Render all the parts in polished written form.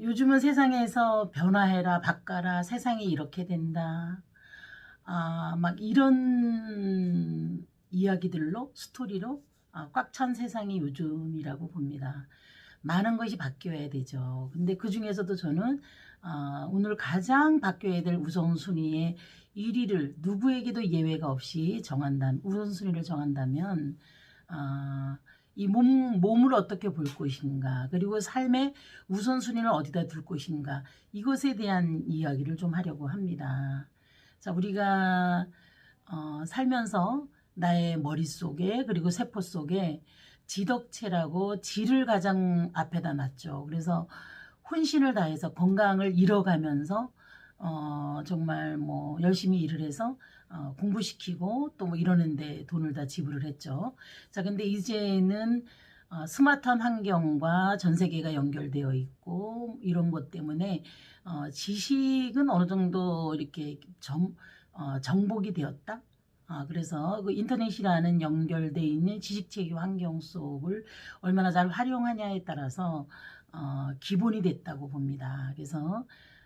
요즘은 세상에서 변화해라, 바꿔라, 세상이 이렇게 된다. 막 이런 이야기들로, 스토리로 꽉 찬 세상이 요즘이라고 봅니다. 많은 것이 바뀌어야 되죠. 근데 그 중에서도 저는 오늘 가장 바뀌어야 될 우선순위의 1위를 누구에게도 예외가 없이 우선순위를 정한다면, 이 몸을 어떻게 볼 것인가, 그리고 삶의 우선순위를 어디다 둘 것인가, 이것에 대한 이야기를 좀 하려고 합니다. 자, 우리가 살면서 나의 머릿속에, 그리고 세포 속에 지덕체라고 지를 가장 앞에다 놨죠. 그래서 혼신을 다해서 건강을 잃어가면서 정말 뭐 열심히 일을 해서 공부시키고 또 뭐 이러는데 돈을 다 지불을 했죠. 자, 근데 이제는 스마트한 환경과 전 세계가 연결되어 있고 이런 것 때문에 지식은 어느 정도 이렇게 정복이 되었다. 그래서 그 인터넷이라는 연결되어 있는 지식체계 환경 속을 얼마나 잘 활용하냐에 따라서 기본이 됐다고 봅니다. 그래서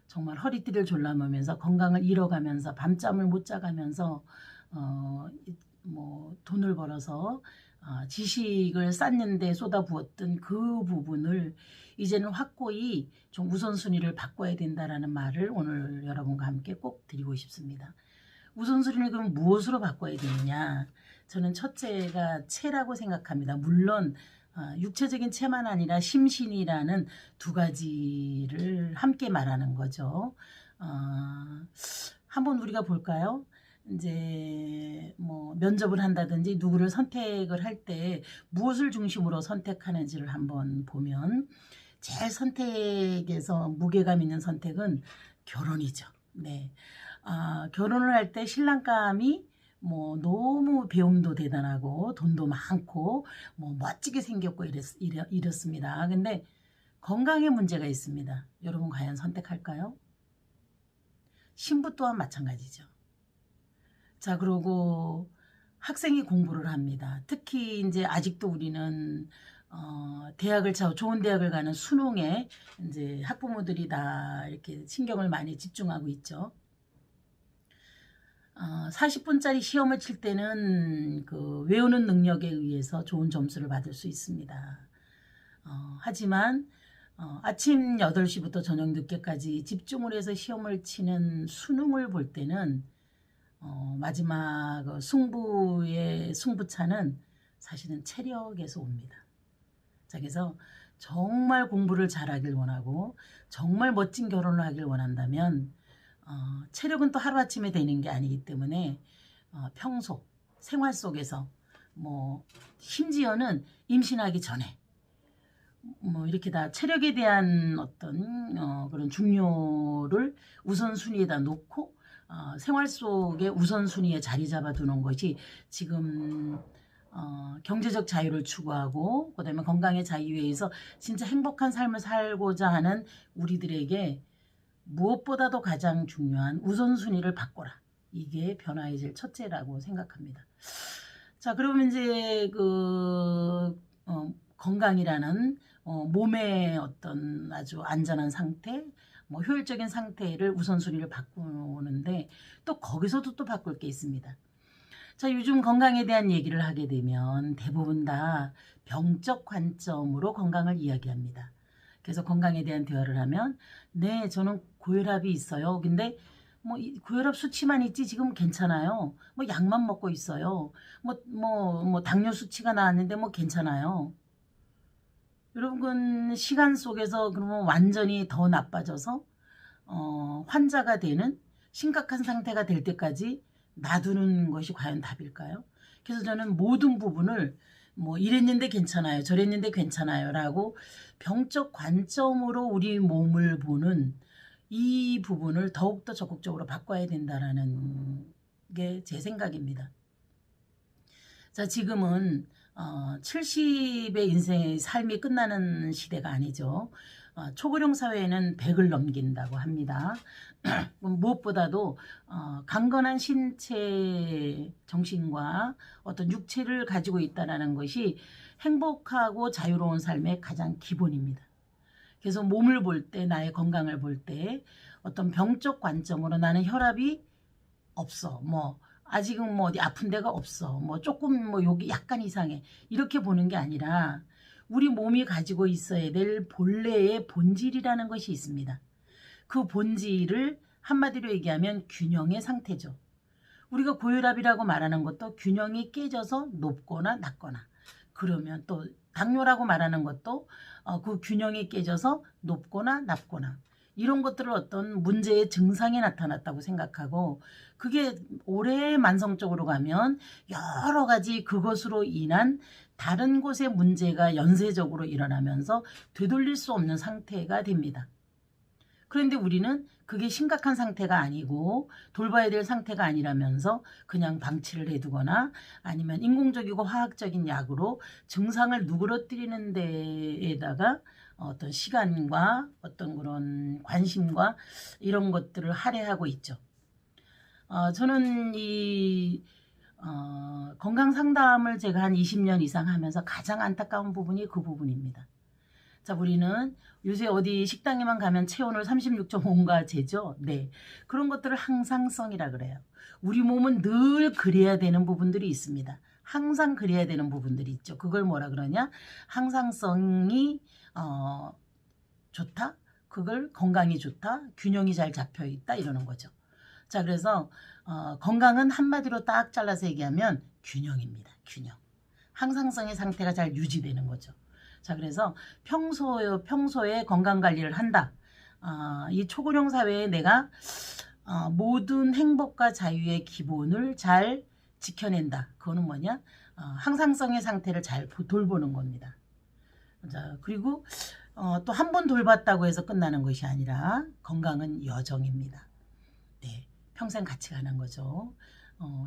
정말 허리띠를 졸라매면서 건강을 잃어가면서 밤잠을 못 자가면서 뭐 돈을 벌어서 지식을 쌓는데 쏟아부었던 그 부분을 이제는 확고히 좀 우선순위를 바꿔야 된다라는 말을 오늘 여러분과 함께 꼭 드리고 싶습니다. 우선순위를 그럼 무엇으로 바꿔야 되느냐? 저는 첫째가 체라고 생각합니다. 물론 육체적인 체만 아니라 심신이라는 두 가지를 함께 말하는 거죠. 한번 우리가 볼까요? 이제 뭐 면접을 한다든지 누구를 선택을 할 때 무엇을 중심으로 선택하는지를 한번 보면 제일 선택에서 무게감 있는 선택은 결혼이죠. 네. 결혼을 할 때 신랑감이 뭐 너무 배움도 대단하고 돈도 많고 뭐 멋지게 생겼고 이렇습니다. 근데 건강에 문제가 있습니다. 여러분 과연 선택할까요? 신부 또한 마찬가지죠. 자, 그리고 학생이 공부를 합니다. 특히 이제 아직도 우리는 좋은 대학을 가는 수능에 이제 학부모들이 다 이렇게 신경을 많이 집중하고 있죠. 40분짜리 시험을 칠 때는 그 외우는 능력에 의해서 좋은 점수를 받을 수 있습니다. 하지만 아침 8시부터 저녁 늦게까지 집중을 해서 시험을 치는 수능을 볼 때는 마지막 승부의 승부차는 사실은 체력에서 옵니다. 자, 그래서 정말 공부를 잘하길 원하고 정말 멋진 결혼을 하길 원한다면 체력은 또 하루아침에 되는 게 아니기 때문에 평소 생활 속에서 뭐 심지어는 임신하기 전에 뭐 이렇게 다 체력에 대한 어떤 그런 중요를 우선순위에다 놓고 생활 속에 우선순위에 자리 잡아 두는 것이 지금 경제적 자유를 추구하고 그다음에 건강의 자유에 의해서 진짜 행복한 삶을 살고자 하는 우리들에게 무엇보다도 가장 중요한 우선순위를 바꿔라. 이게 변화의 제일 첫째라고 생각합니다. 자, 그러면 이제 건강이라는 몸의 어떤 아주 안전한 상태, 뭐 효율적인 상태를 우선순위를 바꾸는데 또 거기서도 또 바꿀 게 있습니다. 자, 요즘 건강에 대한 얘기를 하게 되면 대부분 다 병적 관점으로 건강을 이야기합니다. 그래서 건강에 대한 대화를 하면 네, 저는 고혈압이 있어요. 근데 뭐 고혈압 수치만 있지 지금 괜찮아요. 뭐 약만 먹고 있어요. 뭐 당뇨 수치가 나왔는데 뭐 괜찮아요. 여러분 시간 속에서 그러면 완전히 더 나빠져서 환자가 되는 심각한 상태가 될 때까지 놔두는 것이 과연 답일까요? 그래서 저는 모든 부분을 뭐 이랬는데 괜찮아요, 저랬는데 괜찮아요 라고 병적 관점으로 우리 몸을 보는 이 부분을 더욱더 적극적으로 바꿔야 된다라는 게 제 생각입니다. 자, 지금은 70의 인생의 삶이 끝나는 시대가 아니죠. 초고령 사회에는 100을 넘긴다고 합니다. 무엇보다도 강건한 신체, 정신과 어떤 육체를 가지고 있다는 것이 행복하고 자유로운 삶의 가장 기본입니다. 그래서 몸을 볼 때, 나의 건강을 볼 때 어떤 병적 관점으로 나는 혈압이 없어. 뭐 아직은 뭐 어디 아픈 데가 없어. 뭐 조금 뭐 여기 약간 이상해. 이렇게 보는 게 아니라 우리 몸이 가지고 있어야 될 본래의 본질이라는 것이 있습니다. 그 본질을 한마디로 얘기하면 균형의 상태죠. 우리가 고혈압이라고 말하는 것도 균형이 깨져서 높거나 낮거나, 그러면 또 당뇨라고 말하는 것도 그 균형이 깨져서 높거나 낮거나, 이런 것들을 어떤 문제의 증상이 나타났다고 생각하고, 그게 오래 만성적으로 가면 여러 가지 그것으로 인한 다른 곳의 문제가 연쇄적으로 일어나면서 되돌릴 수 없는 상태가 됩니다. 그런데 우리는 그게 심각한 상태가 아니고 돌봐야 될 상태가 아니라면서 그냥 방치를 해두거나 아니면 인공적이고 화학적인 약으로 증상을 누그러뜨리는 데에다가 어떤 시간과 어떤 그런 관심과 이런 것들을 할애하고 있죠. 저는 이 건강 상담을 제가 한 20년 이상 하면서 가장 안타까운 부분이 그 부분입니다. 자, 우리는 요새 어디 식당에만 가면 체온을 36.5인가 재죠? 네. 그런 것들을 항상성이라 그래요. 우리 몸은 늘 그래야 되는 부분들이 있습니다. 항상 그래야 되는 부분들이 있죠. 그걸 뭐라 그러냐? 항상성이 좋다? 그걸 건강이 좋다? 균형이 잘 잡혀 있다? 이러는 거죠. 자, 그래서 건강은 한마디로 딱 잘라서 얘기하면 균형입니다. 균형. 항상성의 상태가 잘 유지되는 거죠. 자, 그래서 평소에 건강관리를 한다. 이 초고령 사회에 내가 모든 행복과 자유의 기본을 잘 지켜낸다. 그거는 뭐냐? 항상성의 상태를 잘 돌보는 겁니다. 자, 그리고 또 한 번 돌봤다고 해서 끝나는 것이 아니라 건강은 여정입니다. 네, 평생 같이 가는 거죠.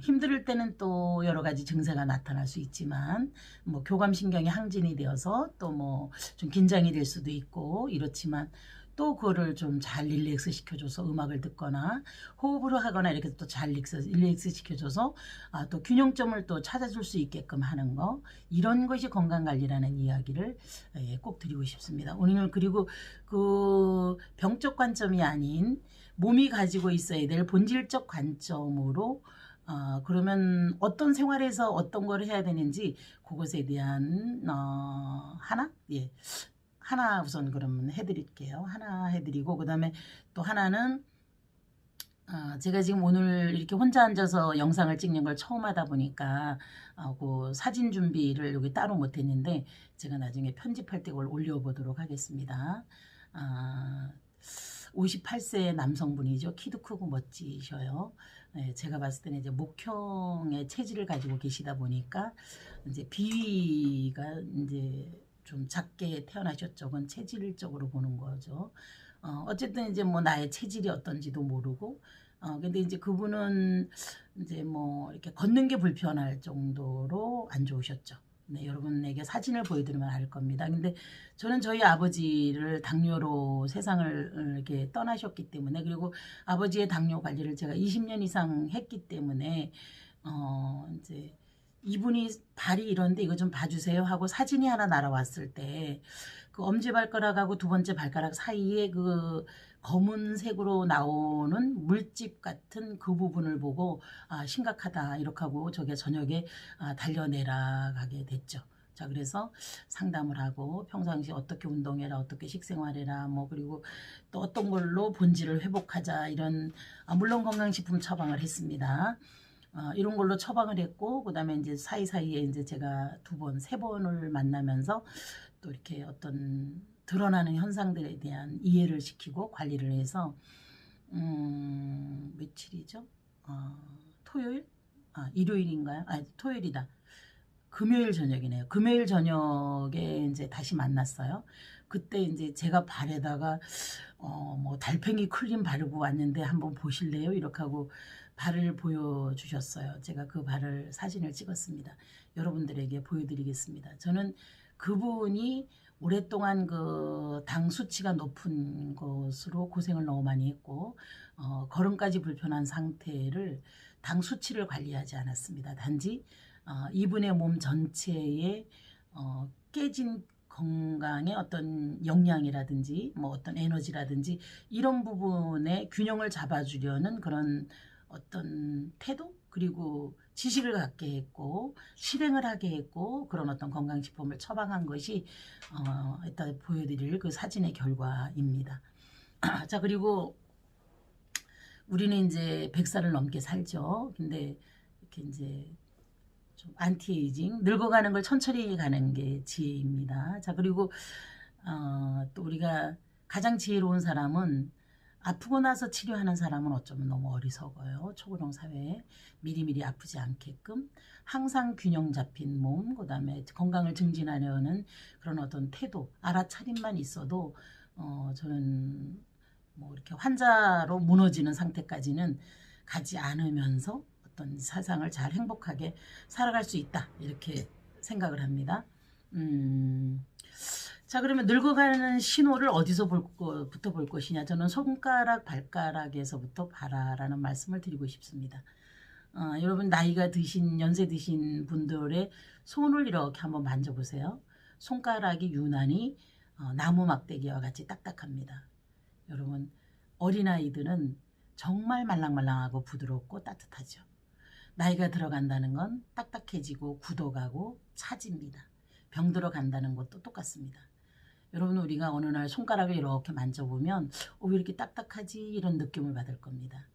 힘들 때는 또 여러 가지 증세가 나타날 수 있지만 뭐 교감신경이 항진이 되어서 또 뭐 좀 긴장이 될 수도 있고 이렇지만 또 그거를 좀 잘 릴렉스 시켜줘서 음악을 듣거나 호흡을 하거나 이렇게 또 잘 릴렉스 시켜줘서 또 균형점을 또 찾아줄 수 있게끔 하는 거, 이런 것이 건강관리라는 이야기를 꼭 드리고 싶습니다. 오늘 그리고 그 병적 관점이 아닌 몸이 가지고 있어야 될 본질적 관점으로 그러면 어떤 생활에서 어떤 걸 해야 되는지 그것에 대한 하나? 예. 하나 우선 그러면 해드릴게요. 하나 해드리고 그 다음에 또 하나는 제가 지금 오늘 이렇게 혼자 앉아서 영상을 찍는 걸 처음 하다 보니까 그 사진 준비를 여기 따로 못했는데 제가 나중에 편집할 때 그걸 올려보도록 하겠습니다. 58세 남성분이죠. 키도 크고 멋지셔요. 네, 제가 봤을 때는 이제 목형의 체질을 가지고 계시다 보니까 이제 비위가 이제 좀 작게 태어나셨죠. 그건 체질적으로 보는 거죠. 어쨌든 이제 뭐 나의 체질이 어떤지도 모르고, 근데 이제 그분은 이제 뭐 이렇게 걷는 게 불편할 정도로 안 좋으셨죠. 네, 여러분에게 사진을 보여드리면 알 겁니다. 근데 저는 저희 아버지를 당뇨로 세상을 이렇게 떠나셨기 때문에, 그리고 아버지의 당뇨 관리를 제가 20년 이상 했기 때문에, 이제 이분이 발이 이런데 이거 좀 봐주세요 하고 사진이 하나 날아왔을 때 그 엄지발가락하고 두 번째 발가락 사이에 그 검은색으로 나오는 물집 같은 그 부분을 보고 심각하다 이렇게 하고 저게 저녁에 달려내라 가게 됐죠. 자, 그래서 상담을 하고 평상시 어떻게 운동해라, 어떻게 식생활해라, 뭐 그리고 또 어떤 걸로 본질을 회복하자, 이런 물론 건강식품 처방을 했습니다. 이런 걸로 처방을 했고, 그 다음에 이제 사이사이에 이제 제가 두 번, 세 번을 만나면서 또 이렇게 어떤 드러나는 현상들에 대한 이해를 시키고 관리를 해서, 며칠이죠? 토요일? 일요일인가요? 토요일이다. 금요일 저녁이네요. 금요일 저녁에 이제 다시 만났어요. 그때 이제 제가 발에다가 뭐 달팽이 크림 바르고 왔는데 한번 보실래요? 이렇게 하고 발을 보여주셨어요. 제가 그 발을 사진을 찍었습니다. 여러분들에게 보여드리겠습니다. 저는 그분이 오랫동안 그 당 수치가 높은 것으로 고생을 너무 많이 했고 걸음까지 불편한 상태를 당 수치를 관리하지 않았습니다. 단지 이분의 몸 전체에 깨진 건강의 어떤 영양이라든지 뭐 어떤 에너지라든지 이런 부분에 균형을 잡아주려는 그런 어떤 태도 그리고 지식을 갖게 했고 실행을 하게 했고 그런 어떤 건강식품을 처방한 것이 이따 보여드릴 그 사진의 결과입니다. 자, 그리고 우리는 이제 100살을 넘게 살죠. 근데 이렇게 이제 좀 안티에이징, 늙어가는 걸 천천히 가는 게 지혜입니다. 자, 그리고 또 우리가 가장 지혜로운 사람은 아프고 나서 치료하는 사람은 어쩌면 너무 어리석어요. 초고령 사회에 미리미리 아프지 않게끔 항상 균형 잡힌 몸, 그 다음에 건강을 증진하려는 그런 어떤 태도, 알아차림만 있어도 저는 뭐 이렇게 환자로 무너지는 상태까지는 가지 않으면서 어떤 세상을 잘 행복하게 살아갈 수 있다 이렇게 생각을 합니다. 자, 그러면 늙어가는 신호를 어디서 부터 볼 것이냐. 저는 손가락 발가락에서부터 봐라라는 말씀을 드리고 싶습니다. 여러분 나이가 드신 연세 드신 분들의 손을 이렇게 한번 만져보세요. 손가락이 유난히 나무 막대기와 같이 딱딱합니다. 여러분 어린아이들은 정말 말랑말랑하고 부드럽고 따뜻하죠. 나이가 들어간다는 건 딱딱해지고 굳어가고 차집니다. 병 들어간다는 것도 똑같습니다. 여러분 우리가 어느 날 손가락을 이렇게 만져보면 왜 이렇게 딱딱하지 이런 느낌을 받을 겁니다.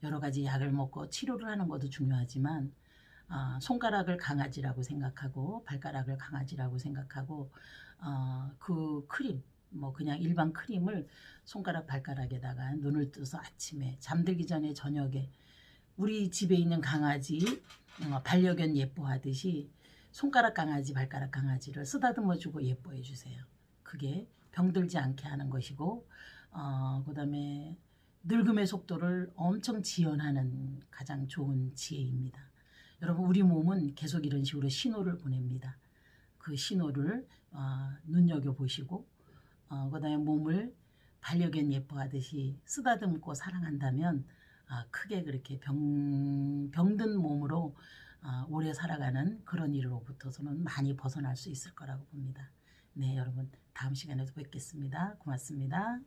여러 가지 약을 먹고 치료를 하는 것도 중요하지만 손가락을 강아지라고 생각하고 발가락을 강아지라고 생각하고 그 크림 뭐 그냥 일반 크림을 손가락 발가락에다가 눈을 떠서 아침에 잠들기 전에 저녁에 우리 집에 있는 강아지 반려견 예뻐하듯이 손가락 강아지 발가락 강아지를 쓰다듬어 주고 예뻐해 주세요. 그게 병들지 않게 하는 것이고 그 다음에 늙음의 속도를 엄청 지연하는 가장 좋은 지혜입니다. 여러분 우리 몸은 계속 이런 식으로 신호를 보냅니다. 그 신호를 눈여겨보시고 그 다음에 몸을 반려견 예뻐하듯이 쓰다듬고 사랑한다면 크게 그렇게 병든 몸으로 오래 살아가는 그런 일로부터서는 많이 벗어날 수 있을 거라고 봅니다. 네, 여러분 다음 시간에도 뵙겠습니다. 고맙습니다.